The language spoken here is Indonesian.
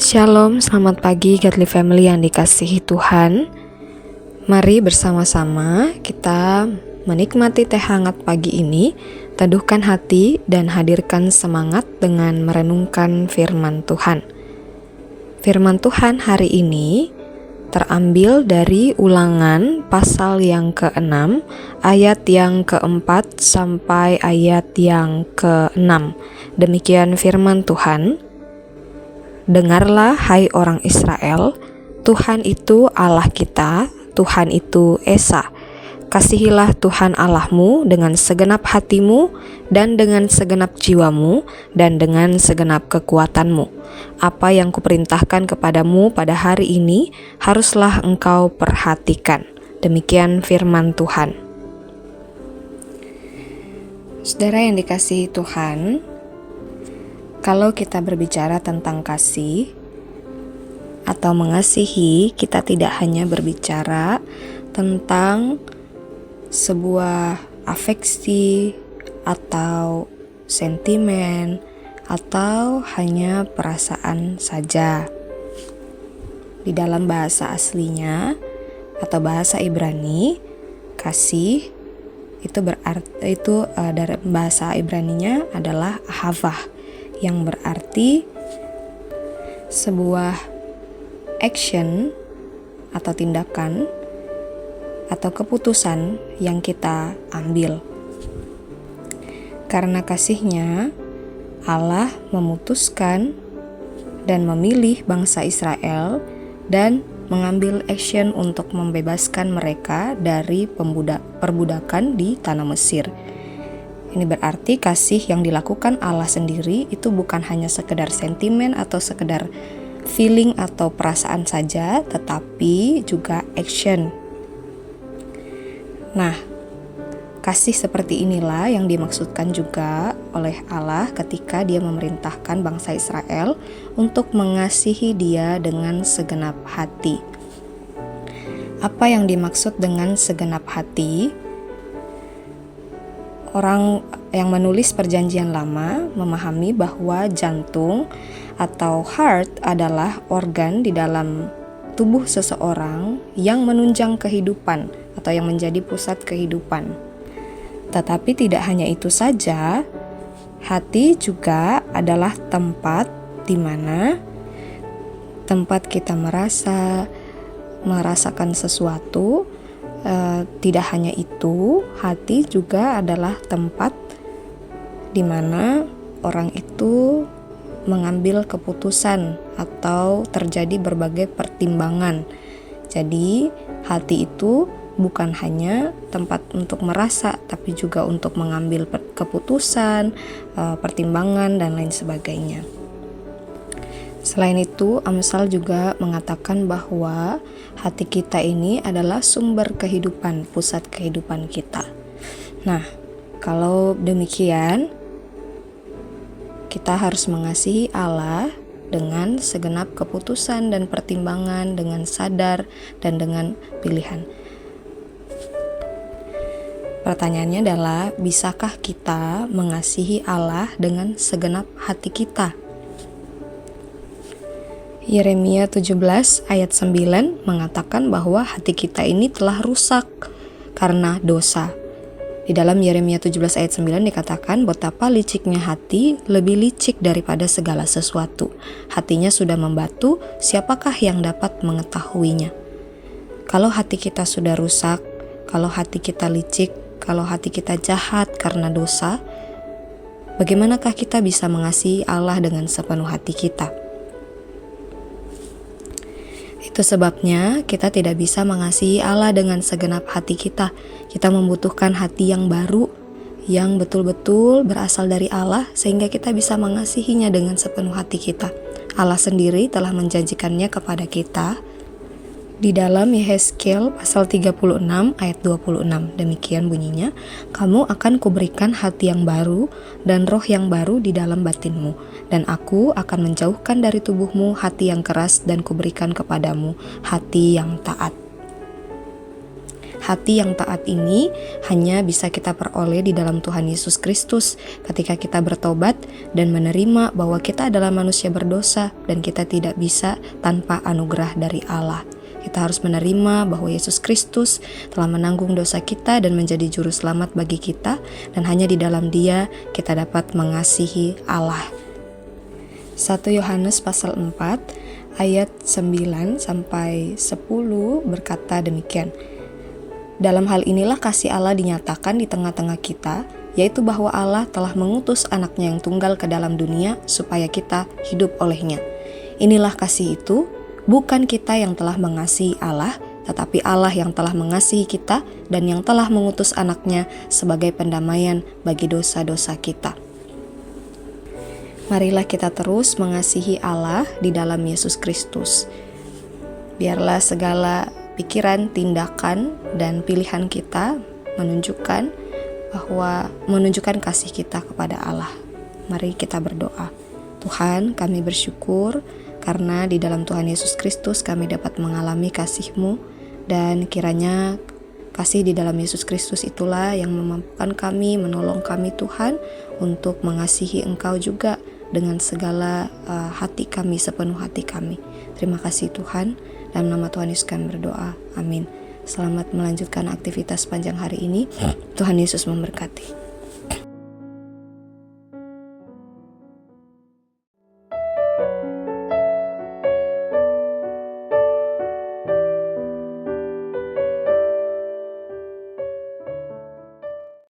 Shalom, selamat pagi Godly Family yang dikasihi Tuhan. Mari bersama-sama kita menikmati teh hangat pagi ini, teduhkan hati dan hadirkan semangat dengan merenungkan firman Tuhan. Firman Tuhan hari ini terambil dari Ulangan pasal yang ke-6, ayat yang ke-4 sampai ayat yang ke-6. Demikian firman Tuhan. Dengarlah hai orang Israel, Tuhan itu Allah kita, Tuhan itu Esa. Kasihilah Tuhan Allahmu dengan segenap hatimu dan dengan segenap jiwamu dan dengan segenap kekuatanmu. Apa yang kuperintahkan kepadamu pada hari ini haruslah engkau perhatikan. Demikian firman Tuhan. Saudara yang dikasihi Tuhan, kalau kita berbicara tentang kasih atau mengasihi, kita tidak hanya berbicara tentang sebuah afeksi atau sentimen atau hanya perasaan saja. Di dalam bahasa aslinya atau bahasa Ibrani, kasih itu dari bahasa Ibraninya adalah ahavah, yang berarti sebuah action atau tindakan atau keputusan yang kita ambil. Karena kasihnya, Allah memutuskan dan memilih bangsa Israel dan mengambil action untuk membebaskan mereka dari perbudakan di tanah Mesir. Ini berarti kasih yang dilakukan Allah sendiri itu bukan hanya sekedar sentimen atau sekedar feeling atau perasaan saja, tetapi juga action. Nah, kasih seperti inilah yang dimaksudkan juga oleh Allah ketika Dia memerintahkan bangsa Israel untuk mengasihi Dia dengan segenap hati. Apa yang dimaksud dengan segenap hati? Orang yang menulis Perjanjian Lama memahami bahwa jantung atau heart adalah organ di dalam tubuh seseorang yang menunjang kehidupan atau yang menjadi pusat kehidupan. Tetapi tidak hanya itu saja, hati juga adalah tempat di mana tempat kita merasakan sesuatu. Tidak hanya itu, hati juga adalah tempat di mana orang itu mengambil keputusan atau terjadi berbagai pertimbangan. Jadi, hati itu bukan hanya tempat untuk merasa, tapi juga untuk mengambil keputusan, pertimbangan, dan lain sebagainya. Selain itu, Amsal juga mengatakan bahwa hati kita ini adalah sumber kehidupan, pusat kehidupan kita. Nah, kalau demikian, kita harus mengasihi Allah dengan segenap keputusan dan pertimbangan, dengan sadar dan dengan pilihan. Pertanyaannya adalah, bisakah kita mengasihi Allah dengan segenap hati kita? Yeremia 17 ayat 9 mengatakan bahwa hati kita ini telah rusak karena dosa. Di dalam Yeremia 17 ayat 9 dikatakan betapa liciknya hati, lebih licik daripada segala sesuatu. Hatinya sudah membatu, siapakah yang dapat mengetahuinya? Kalau hati kita sudah rusak, kalau hati kita licik, kalau hati kita jahat karena dosa, bagaimanakah kita bisa mengasihi Allah dengan sepenuh hati kita? Itu sebabnya kita tidak bisa mengasihi Allah dengan segenap hati kita. Kita membutuhkan hati yang baru, yang betul-betul berasal dari Allah, sehingga kita bisa mengasihinya dengan sepenuh hati kita. Allah sendiri telah menjanjikannya kepada kita di dalam Yehezkiel pasal 36 ayat 26. Demikian bunyinya, kamu akan kuberikan hati yang baru dan roh yang baru di dalam batinmu, dan aku akan menjauhkan dari tubuhmu hati yang keras dan kuberikan kepadamu hati yang taat. Hati yang taat ini hanya bisa kita peroleh di dalam Tuhan Yesus Kristus ketika kita bertobat dan menerima bahwa kita adalah manusia berdosa dan kita tidak bisa tanpa anugerah dari Allah. Kita harus menerima bahwa Yesus Kristus telah menanggung dosa kita dan menjadi juru selamat bagi kita, dan hanya di dalam Dia kita dapat mengasihi Allah. 1 Yohanes pasal 4 ayat 9 sampai 10 berkata demikian. Dalam hal inilah kasih Allah dinyatakan di tengah-tengah kita, yaitu bahwa Allah telah mengutus anaknya yang tunggal ke dalam dunia supaya kita hidup olehnya. Inilah kasih itu, bukan kita yang telah mengasihi Allah, tetapi Allah yang telah mengasihi kita dan yang telah mengutus anaknya sebagai pendamaian bagi dosa-dosa kita. Marilah kita terus mengasihi Allah di dalam Yesus Kristus. Biarlah segala pikiran, tindakan, dan pilihan kita menunjukkan kasih kita kepada Allah. Mari kita berdoa. Tuhan, kami bersyukur karena di dalam Tuhan Yesus Kristus kami dapat mengalami kasih-Mu, dan kiranya kasih di dalam Yesus Kristus itulah yang memampukan kami, menolong kami Tuhan untuk mengasihi Engkau juga dengan segala hati kami, sepenuh hati kami. Terima kasih Tuhan, dalam nama Tuhan Yesus kami berdoa, amin. Selamat melanjutkan aktivitas panjang hari ini. Tuhan Yesus memberkati.